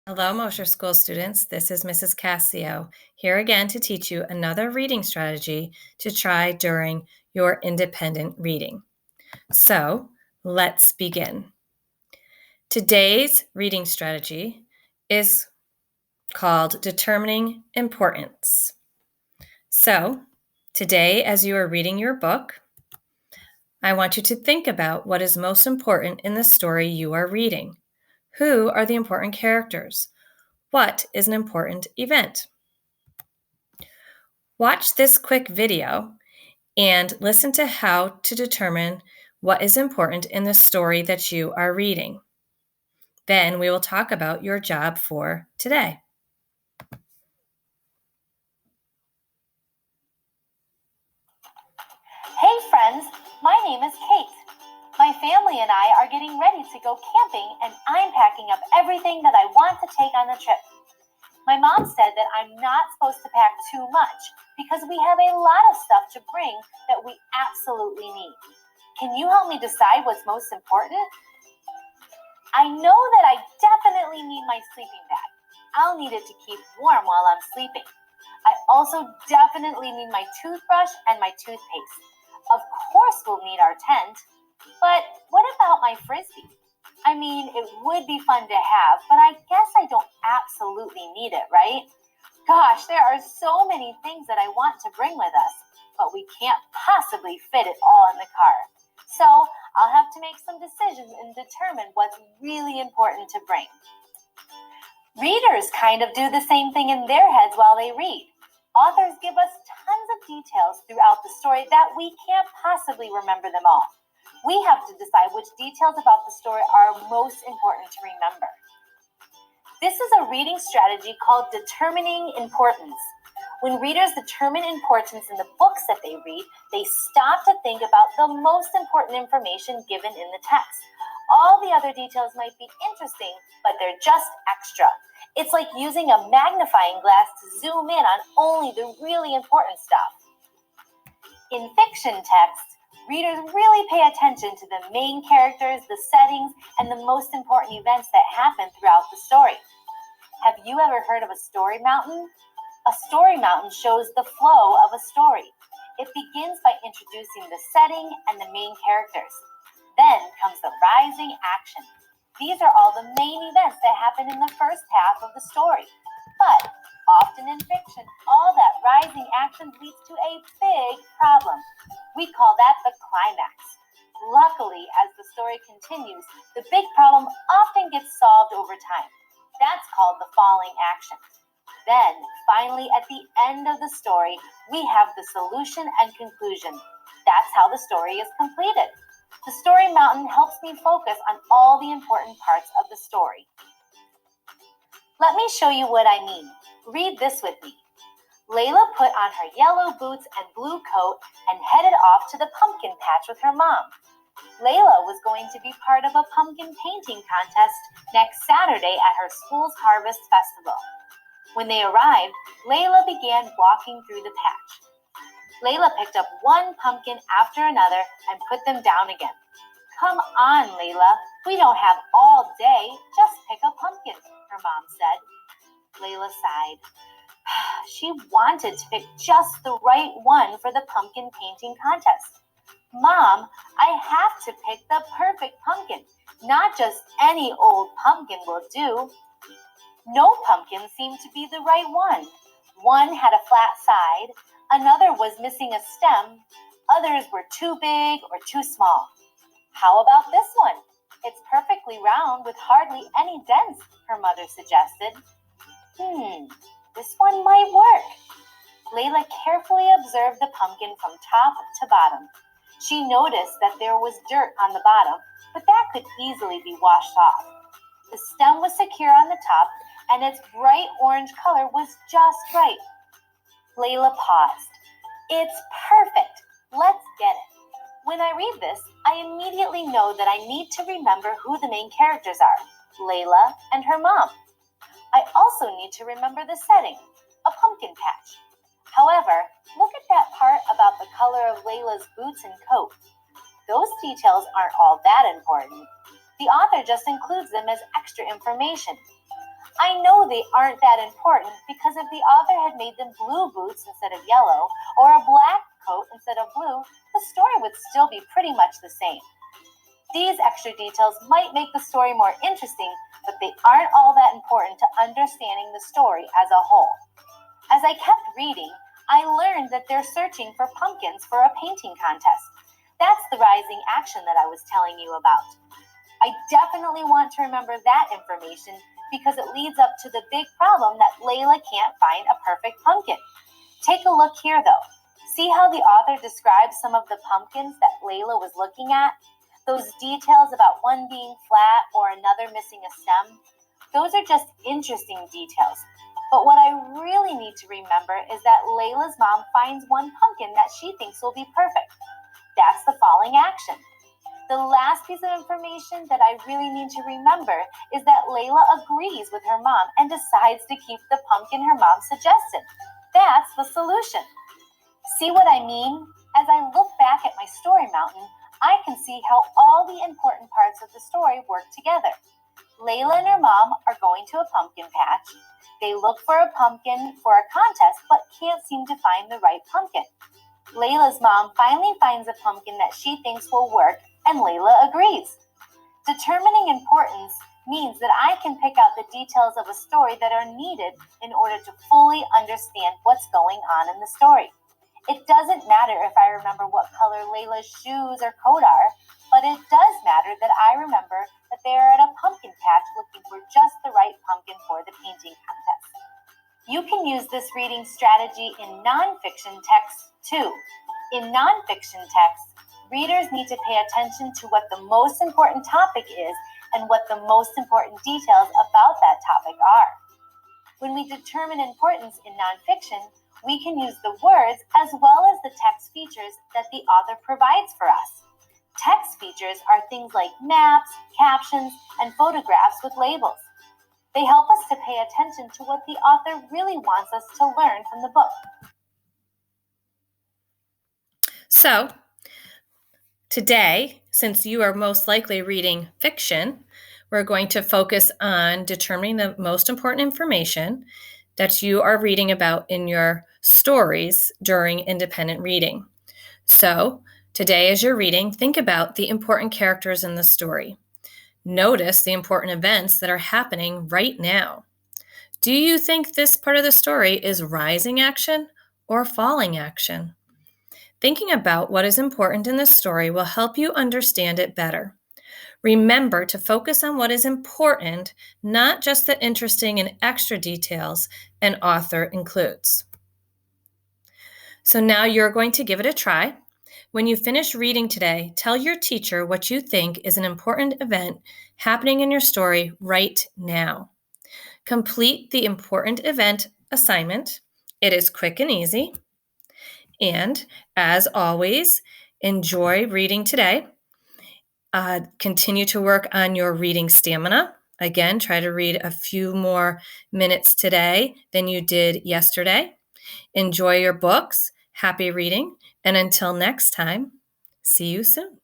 Hello, Mosher School students. This is Mrs. Cassio, here again to teach you another reading strategy to try during your independent reading. So, let's begin. Today's reading strategy is called Determining Importance. So, today, as you are reading your book, I want you to think about what is most important in the story you are reading. Who are the important characters? What is an important event? Watch this quick video and listen to how to determine what is important in the story that you are reading. Then we will talk about your job for today. Hey friends, my name is Kate. My family and I are getting ready to go camping and I'm packing up everything that I want to take on the trip. My mom said that I'm not supposed to pack too much because we have a lot of stuff to bring that we absolutely need. Can you help me decide what's most important? I know that I definitely need my sleeping bag. I'll need it to keep warm while I'm sleeping. I also definitely need my toothbrush and my toothpaste. Of course we'll need our tent, but what about my frisbee? I mean, it would be fun to have, but I guess I don't absolutely need it, right? Gosh, there are so many things that I want to bring with us, but we can't possibly fit it all in the car. So I'll have to make some decisions and determine what's really important to bring. Readers kind of do the same thing in their heads while they read. Authors give us tons of details throughout the story that we can't possibly remember them all. We have to decide which details about the story are most important to remember. This is a reading strategy called determining importance. When readers determine importance in the books that they read, they stop to think about the most important information given in the text. All the other details might be interesting, but they're just extra. It's like using a magnifying glass to zoom in on only the really important stuff. In fiction texts, readers really pay attention to the main characters, the settings, and the most important events that happen throughout the story. Have you ever heard of a story mountain? A story mountain shows the flow of a story. It begins by introducing the setting and the main characters. Then comes the rising action. These are all the main events that happen in the first half of the story. But often in fiction, all that rising action leads to a big problem. We call that the climax. Luckily, as the story continues, the big problem often gets solved over time. That's called the falling action. Then, finally, at the end of the story, we have the solution and conclusion. That's how the story is completed. The story mountain helps me focus on all the important parts of the story. Let me show you what I mean. Read this with me. Layla put on her yellow boots and blue coat and headed off to the pumpkin patch with her mom. Layla was going to be part of a pumpkin painting contest next Saturday at her school's harvest festival. When they arrived, Layla began walking through the patch. Layla picked up one pumpkin after another and put them down again. Come on, Layla, we don't have all day. Just pick a pumpkin, her mom said. Layla sighed. She wanted to pick just the right one for the pumpkin painting contest. Mom, I have to pick the perfect pumpkin. Not just any old pumpkin will do. No pumpkin seemed to be the right one. One had a flat side, another was missing a stem, others were too big or too small. How about this one? It's perfectly round with hardly any dents, her mother suggested. This one might work. Layla carefully observed the pumpkin from top to bottom. She noticed that there was dirt on the bottom, but that could easily be washed off. The stem was secure on the top, and its bright orange color was just right. Layla paused. It's perfect. Let's get it. When I read this, I immediately know that I need to remember who the main characters are, Layla and her mom. I also need to remember the setting, a pumpkin patch. However, look at that part about the color of Layla's boots and coat. Those details aren't all that important. The author just includes them as extra information. I know they aren't that important because if the author had made them blue boots instead of yellow, or a black coat instead of blue, the story would still be pretty much the same. These extra details might make the story more interesting, but they aren't all that important to understanding the story as a whole. As I kept reading, I learned that they're searching for pumpkins for a painting contest. That's the rising action that I was telling you about. I definitely want to remember that information because it leads up to the big problem that Layla can't find a perfect pumpkin. Take a look here though. See how the author describes some of the pumpkins that Layla was looking at? Those details about one being flat or another missing a stem? Those are just interesting details. But what I really need to remember is that Layla's mom finds one pumpkin that she thinks will be perfect. That's the falling action. The last piece of information that I really need to remember is that Layla agrees with her mom and decides to keep the pumpkin her mom suggested. That's the solution. See what I mean? As I look back at my story mountain, I can see how all the important parts of the story work together. Layla and her mom are going to a pumpkin patch. They look for a pumpkin for a contest but can't seem to find the right pumpkin. Layla's mom finally finds a pumpkin that she thinks will work, and Layla agrees. Determining importance means that I can pick out the details of a story that are needed in order to fully understand what's going on in the story. It doesn't matter if I remember what color Layla's shoes or coat are, but it does matter that I remember that they are at a pumpkin patch looking for just the right pumpkin for the painting contest. You can use this reading strategy in nonfiction texts too. In nonfiction texts, readers need to pay attention to what the most important topic is and what the most important details about that topic are. When we determine importance in nonfiction, we can use the words as well as the text features that the author provides for us. Text features are things like maps, captions, and photographs with labels. They help us to pay attention to what the author really wants us to learn from the book. So, today, since you are most likely reading fiction, we're going to focus on determining the most important information that you are reading about in your stories during independent reading. So, today as you're reading, think about the important characters in the story. Notice the important events that are happening right now. Do you think this part of the story is rising action or falling action? Thinking about what is important in the story will help you understand it better. Remember to focus on what is important, not just the interesting and extra details an author includes. So now you're going to give it a try. When you finish reading today, tell your teacher what you think is an important event happening in your story right now. Complete the important event assignment. It is quick and easy. And as always, enjoy reading today. Continue to work on your reading stamina. Again, try to read a few more minutes today than you did yesterday. Enjoy your books. Happy reading. And until next time, see you soon.